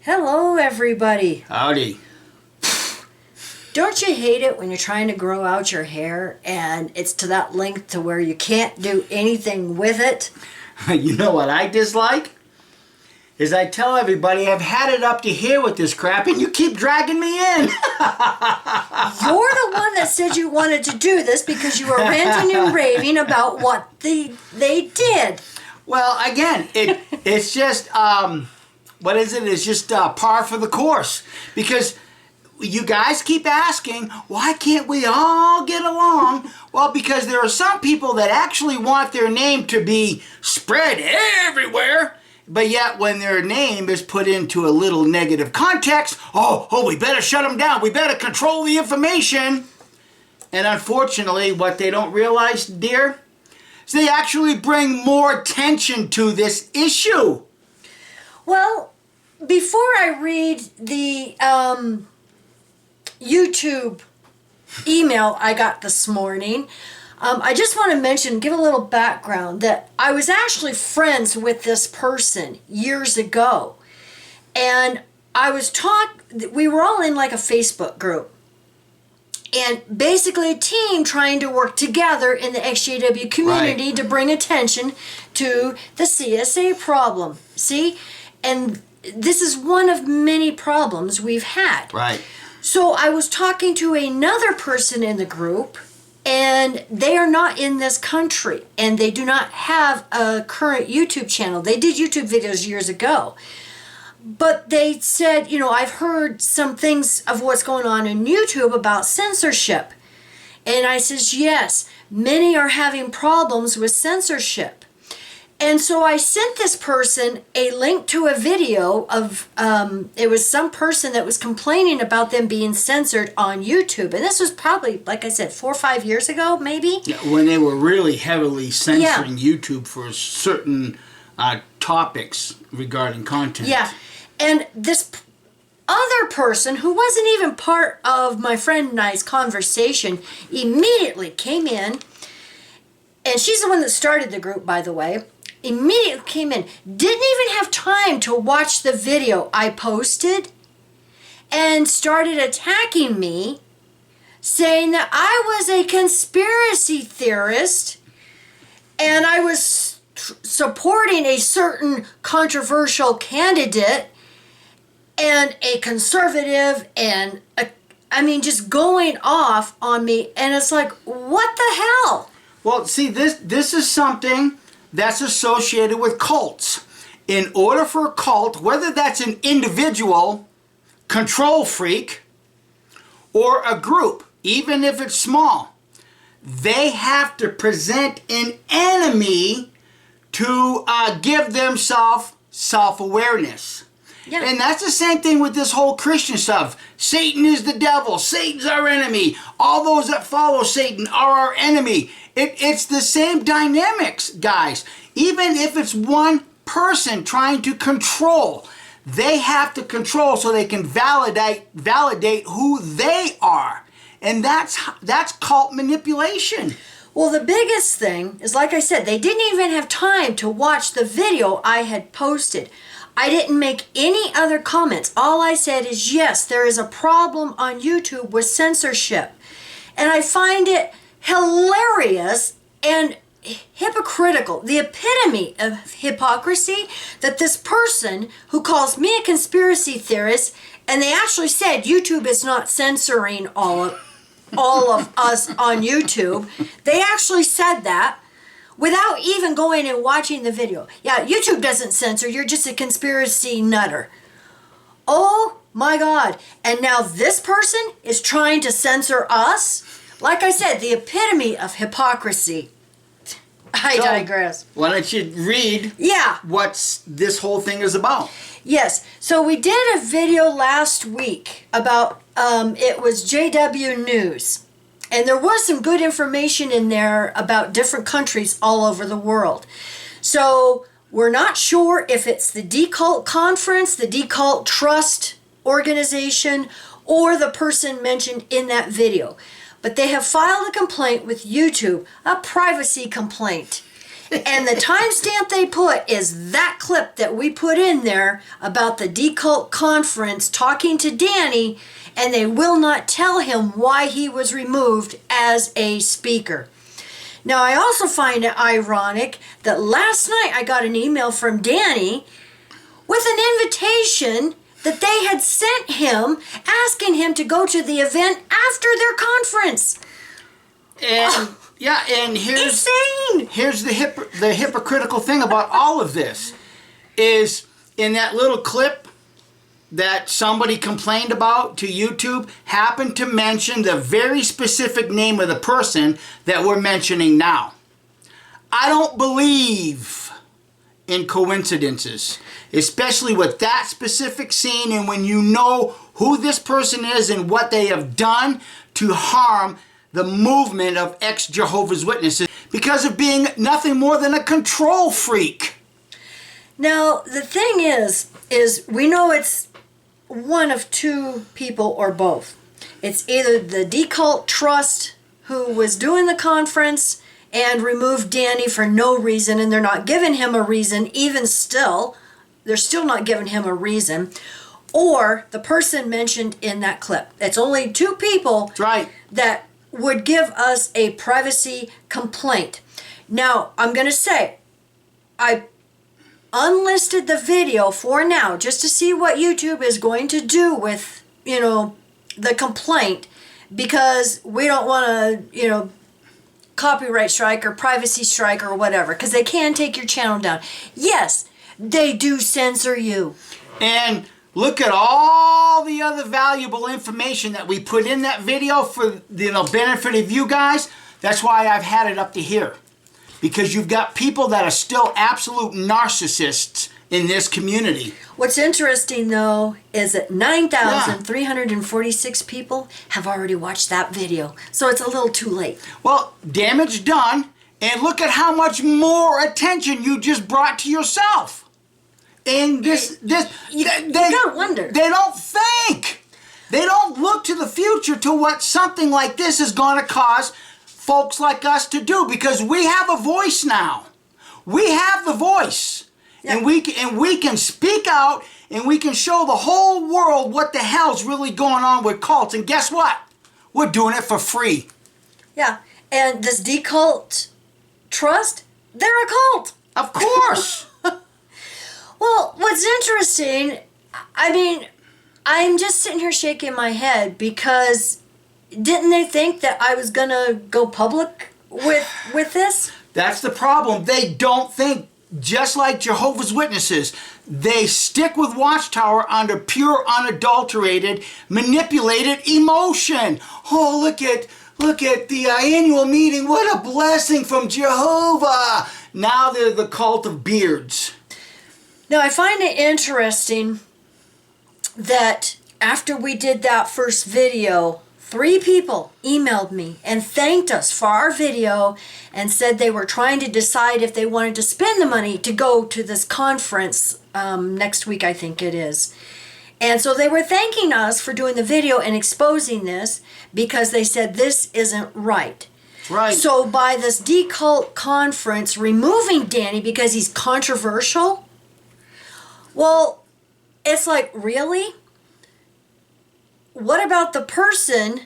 Hello, everybody. Howdy. Don't you hate it when you're trying to grow out your hair and it's to that length to where you can't do anything with it? You know what I dislike? Is I tell everybody I've had it up to here with this crap and you keep dragging me in. You're the one that said you wanted to do this because you were ranting and raving about what they did. Well, again, it's just, what is it? It's just par for the course. Because you guys keep asking, why can't we all get along? Well, because there are some people that actually want their name to be spread everywhere. But yet when their name is put into a little negative context, oh, we better shut them down. We better control the information. And unfortunately, what they don't realize, dear, is they actually bring more attention to this issue. Well, before I read the YouTube email I got this morning, I just want to give a little background that I was actually friends with this person years ago. And we were all in like a Facebook group. And basically a team trying to work together in the XJW community Right. to bring attention to the CSA problem. See? And this is one of many problems we've had. Right. So I was talking to another person in the group, and they are not in this country, and they do not have a current YouTube channel. They did YouTube videos years ago. But they said, I've heard some things of what's going on in YouTube about censorship. And I says, yes, many are having problems with censorship. And so I sent this person a link to a video of, it was some person that was complaining about them being censored on YouTube. And this was probably, like I said, 4 or 5 years ago, maybe? Yeah, when they were really heavily censoring YouTube for certain topics regarding content. Yeah. And this other person, who wasn't even part of my friend and I's conversation, immediately came in. And she's the one that started the group, by the way. Immediately came in, didn't even have time to watch the video I posted, and started attacking me, saying that I was a conspiracy theorist and I was supporting a certain controversial candidate and a conservative, and just going off on me. And it's like, what the hell? Well, see, this is something that's associated with cults. In order for a cult, whether that's an individual, control freak, or a group, even if it's small, they have to present an enemy to give themselves self-awareness. Yeah. And that's the same thing with this whole Christian stuff. Satan is the devil. Satan's our enemy. All those that follow Satan are our enemy. It's the same dynamics, guys. Even if it's one person trying to control, they have to control so they can validate who they are. And that's cult manipulation. Well, the biggest thing is, like I said, they didn't even have time to watch the video I had posted. I didn't make any other comments. All I said is, yes, there is a problem on YouTube with censorship. And I find it hilarious and hypocritical, the epitome of hypocrisy, that this person who calls me a conspiracy theorist, and they actually said YouTube is not censoring all of us on YouTube. They actually said that without even going and watching the video. Yeah, YouTube doesn't censor. You're just a conspiracy nutter. Oh my God. And now this person is trying to censor us? Like I said, the epitome of hypocrisy. I digress. Why don't you read what this whole thing is about? Yes. So we did a video last week about, it was JW News. And there was some good information in there about different countries all over the world. So we're not sure if it's the Decult Conference, the Decult Trust organization, or the person mentioned in that video. But they have filed a complaint with YouTube, a privacy complaint. And the timestamp they put is that clip that we put in there about the Decult Conference talking to Danny, and they will not tell him why he was removed as a speaker. Now, I also find it ironic that last night I got an email from Danny with an invitation that they had sent him asking him to go to the event after their conference. And yeah, and Insane! Here's the hypocritical thing about all of this is in that little clip that somebody complained about to YouTube happened to mention the very specific name of the person that we're mentioning now. I don't believe in coincidences, especially with that specific scene and when you know who this person is and what they have done to harm the movement of ex-Jehovah's Witnesses because of being nothing more than a control freak. Now, the thing is we know it's one of two people or both. It's either the Decult Trust who was doing the conference and removed Danny for no reason, and they're not giving him a reason, even still, they're still not giving him a reason, or the person mentioned in that clip. It's only two people That's right. that would give us a privacy complaint. Now, I'm going to say, I unlisted the video for now just to see what YouTube is going to do with, the complaint, because we don't want to, copyright strike or privacy strike or whatever, because they can take your channel down. Yes, they do censor you. And look at all the other valuable information that we put in that video for the benefit of you guys. That's why I've had it up to here. Because you've got people that are still absolute narcissists in this community. What's interesting, though, is that 9,346 people have already watched that video. So it's a little too late. Well, damage done. And look at how much more attention you just brought to yourself. And you gotta wonder. They don't think. They don't look to the future to what something like this is going to cause folks like us to do, because we have a voice now. We have the voice. Yeah. And we can speak out, and we can show the whole world what the hell's really going on with cults. And guess what? We're doing it for free. Yeah. And this Decult Trust, they're a cult. Of course. Well, what's interesting, I'm just sitting here shaking my head because didn't they think that I was going to go public with this? That's the problem. They don't think, just like Jehovah's Witnesses. They stick with Watchtower under pure, unadulterated, manipulated emotion. Oh, look at the annual meeting. What a blessing from Jehovah. Now they're the cult of beards. Now, I find it interesting that after we did that first video, 3 people emailed me and thanked us for our video and said they were trying to decide if they wanted to spend the money to go to this conference next week, I think it is. And so they were thanking us for doing the video and exposing this because they said this isn't right. Right. So by this Decult Conference removing Danny because he's controversial, well, it's like, really? What about the person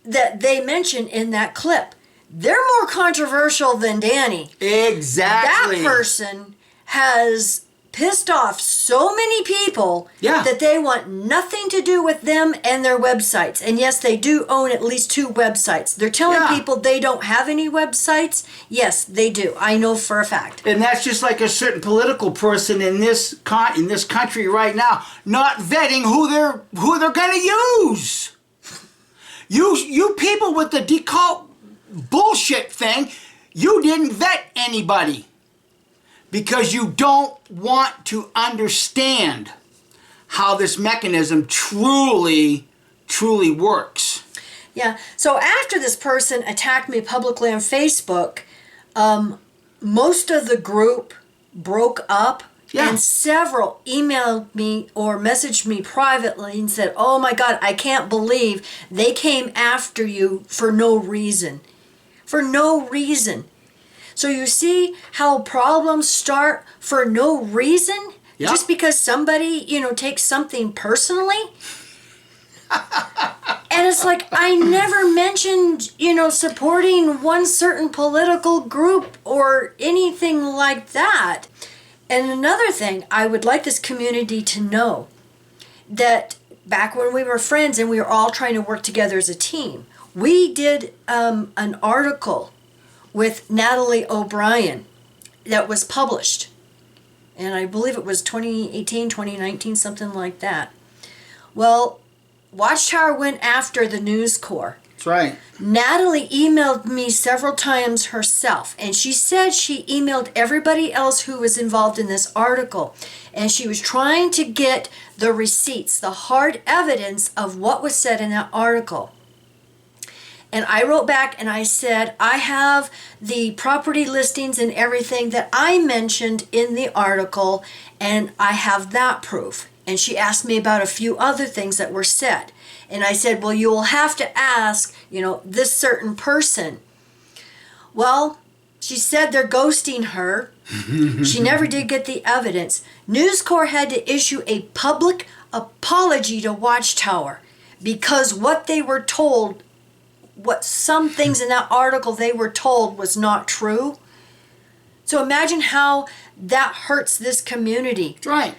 that they mentioned in that clip? They're more controversial than Danny. Exactly. That person has pissed off so many people that they want nothing to do with them and their websites. And yes, they do own at least 2 websites. They're telling people they don't have any websites. Yes, they do. I know for a fact. And that's just like a certain political person in this country right now, not vetting who they're going to use. You people with the Decult bullshit thing, you didn't vet anybody. Because you don't want to understand how this mechanism truly works. Yeah, so after this person attacked me publicly on Facebook, most of the group broke up, and several emailed me or messaged me privately and said, oh my God, I can't believe they came after you for no reason. For no reason. So you see how problems start for no reason? Yep. Just because somebody, takes something personally? And it's like, I never mentioned, supporting one certain political group or anything like that. And another thing, I would like this community to know that back when we were friends and we were all trying to work together as a team, we did an article with Natalie OBrien that was published. And I believe it was 2018, 2019, something like that. Well, Watchtower went after the News Corps. That's right. Natalie emailed me several times herself, and she said she emailed everybody else who was involved in this article, and she was trying to get the receipts, the hard evidence of what was said in that article. And I wrote back and I said, I have the property listings and everything that I mentioned in the article, and I have that proof. And she asked me about a few other things that were said. And I said, well, you will have to ask, this certain person. Well, she said they're ghosting her. She never did get the evidence. News Corps had to issue a public apology to Watchtower because what they were told, what some things in that article they were told was not true. So imagine how that hurts this community. That's right.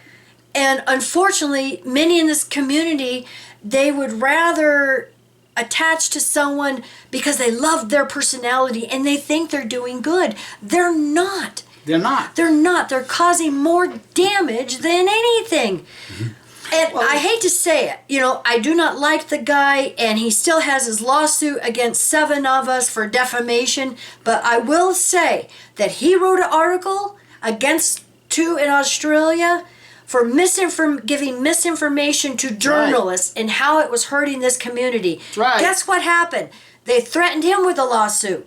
And unfortunately, many in this community, they would rather attach to someone because they love their personality and they think they're doing good. They're not. They're not. They're not. They're causing more damage than anything. And I hate to say it, I do not like the guy, and he still has his lawsuit against 7 of us for defamation, but I will say that he wrote an article against 2 in Australia for giving misinformation to journalists and how it was hurting this community. Right. Guess what happened? They threatened him with a lawsuit.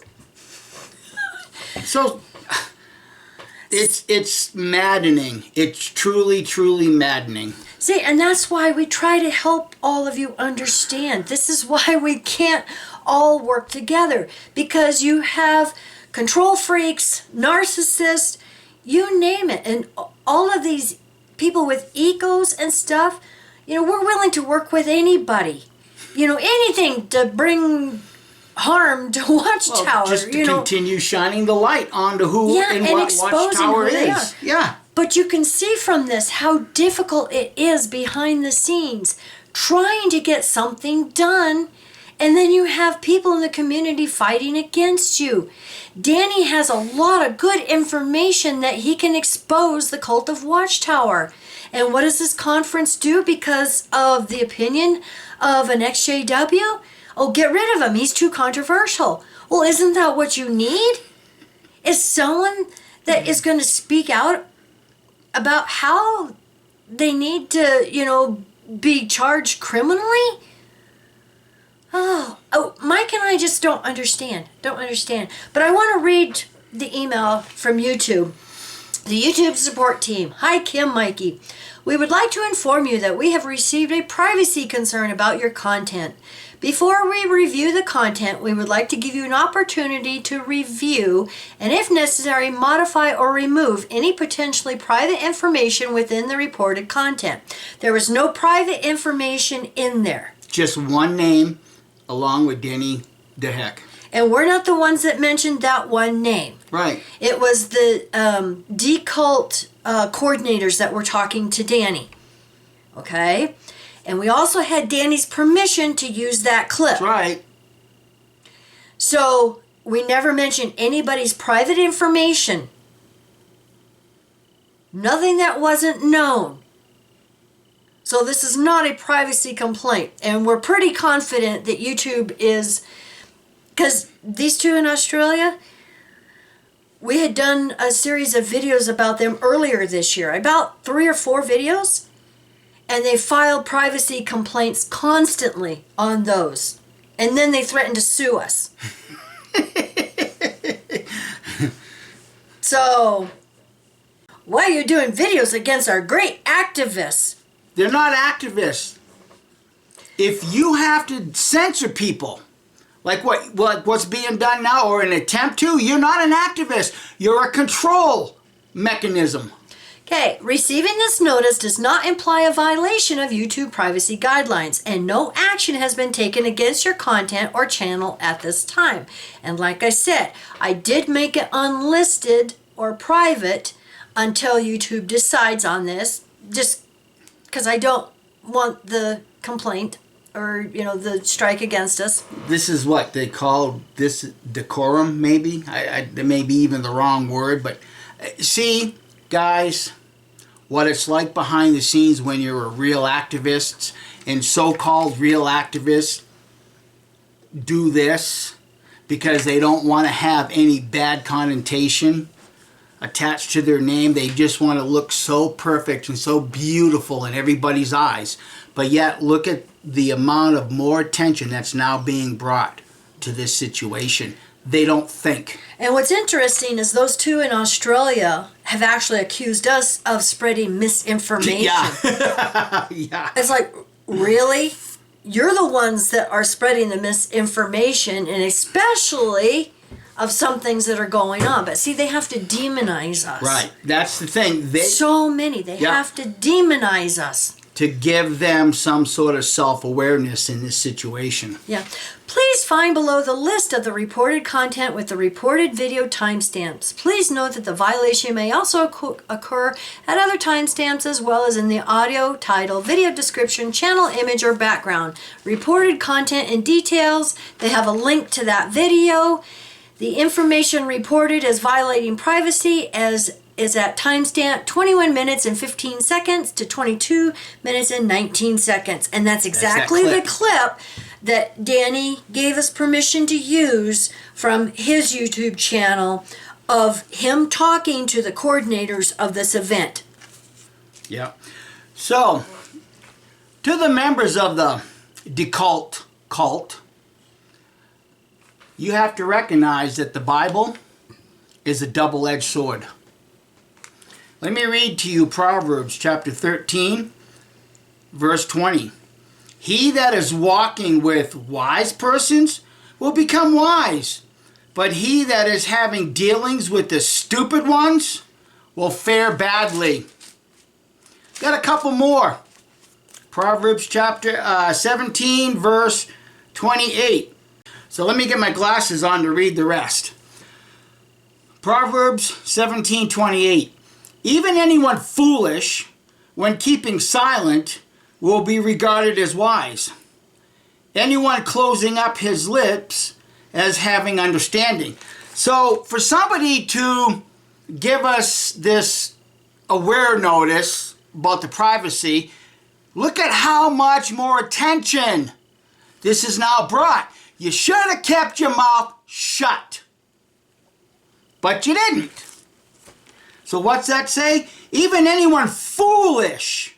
So it's maddening. It's truly, truly maddening. See, and that's why we try to help all of you understand. This is why we can't all work together, because you have control freaks, narcissists, you name it, and all of these people with egos and stuff. We're willing to work with anybody. Anything to bring harm to Watchtower. Well, just to continue shining the light onto who and what Watchtower is. Yeah. But you can see from this how difficult it is behind the scenes trying to get something done, and then you have people in the community fighting against you. Danny has a lot of good information that he can expose the cult of Watchtower. And what does this conference do because of the opinion of an XJW? Oh, get rid of him. He's too controversial. Well, isn't that what you need? Is someone that is going to speak out about how they need to, be charged criminally? Oh, Mike and I just don't understand. But I want to read the email from YouTube. The YouTube support team. Hi, Kim, Mikey. We would like to inform you that we have received a privacy concern about your content. Before we review the content, we would like to give you an opportunity to review and, if necessary, modify or remove any potentially private information within the reported content. There is no private information in there. Just one name along with Danny DeHeck. And we're not the ones that mentioned that one name. Right. It was the decult coordinators that were talking to Danny. Okay? And we also had Danny's permission to use that clip. That's right. So we never mentioned anybody's private information. Nothing that wasn't known. So this is not a privacy complaint. And we're pretty confident that YouTube is, because these 2 in Australia, we had done a series of videos about them earlier this year, about 3 or 4 videos. And they filed privacy complaints constantly on those. And then they threatened to sue us. So, why are you doing videos against our great activists? They're not activists. If you have to censor people, like what's being done now, or an attempt to, you're not an activist. You're a control mechanism. Okay, receiving this notice does not imply a violation of YouTube privacy guidelines, and no action has been taken against your content or channel at this time. And like I said, I did make it unlisted or private until YouTube decides on this, just because I don't want the complaint or, the strike against us. This is what they call this decorum, maybe? It may be even the wrong word, but see, guys, what it's like behind the scenes when you're a real activist, and so-called real activists do this because they don't want to have any bad connotation attached to their name. They just want to look so perfect and so beautiful in everybody's eyes. But yet, look at the amount of more attention that's now being brought to this situation. They don't think. And what's interesting is those two in Australia have actually accused us of spreading misinformation. Yeah. Yeah. It's like, really? You're the ones that are spreading the misinformation, and especially of some things that are going on. But see, they have to demonize us. Right. That's the thing. So many. They have to demonize us. To give them some sort of self-awareness in this situation. Yeah. Please find below the list of the reported content with the reported video timestamps. Please note that the violation may also occur at other timestamps as well as in the audio, title, video description, channel image, or background. Reported content and details. They have a link to that video. The information reported as violating privacy is at timestamp 21 minutes and 15 seconds to 22 minutes and 19 seconds. And that's exactly the clip that Danny gave us permission to use from his YouTube channel of him talking to the coordinators of this event. Yeah. So, to the members of the deCult cult, you have to recognize that the Bible is a double-edged sword. Let me read to you Proverbs chapter 13, verse 20. He that is walking with wise persons will become wise, but he that is having dealings with the stupid ones will fare badly. Got a couple more. Proverbs chapter 17, verse 28. So let me get my glasses on to read the rest. Proverbs 17:28. Even anyone foolish, when keeping silent, will be regarded as wise. Anyone closing up his lips as having understanding. So for somebody to give us this aware notice about the privacy, look at how much more attention this is now brought. You should have kept your mouth shut. But you didn't. So what's that say? Even anyone foolish,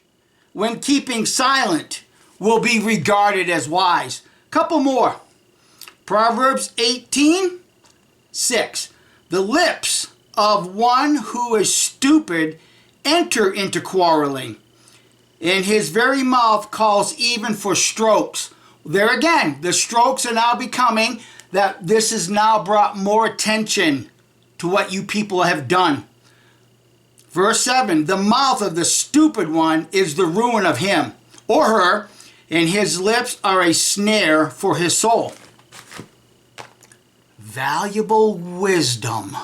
when keeping silent, will be regarded as wise. Couple more. Proverbs 18:6. The lips of one who is stupid enter into quarreling, and his very mouth calls even for strokes. There again, the strokes are now becoming that this has now brought more attention to what you people have done. Verse 7, the mouth of the stupid one is the ruin of him or her, and his lips are a snare for his soul. Valuable wisdom.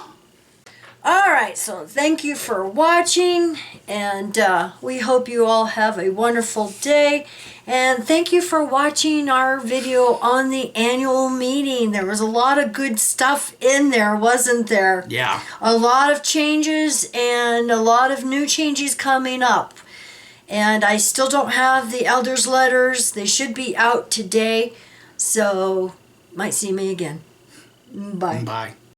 All right, so thank you for watching, and we hope you all have a wonderful day. And thank you for watching our video on the annual meeting. There was a lot of good stuff in there, wasn't there? Yeah. A lot of changes and a lot of new changes coming up. And I still don't have the elders' letters. They should be out today, so might see me again. Bye. Bye.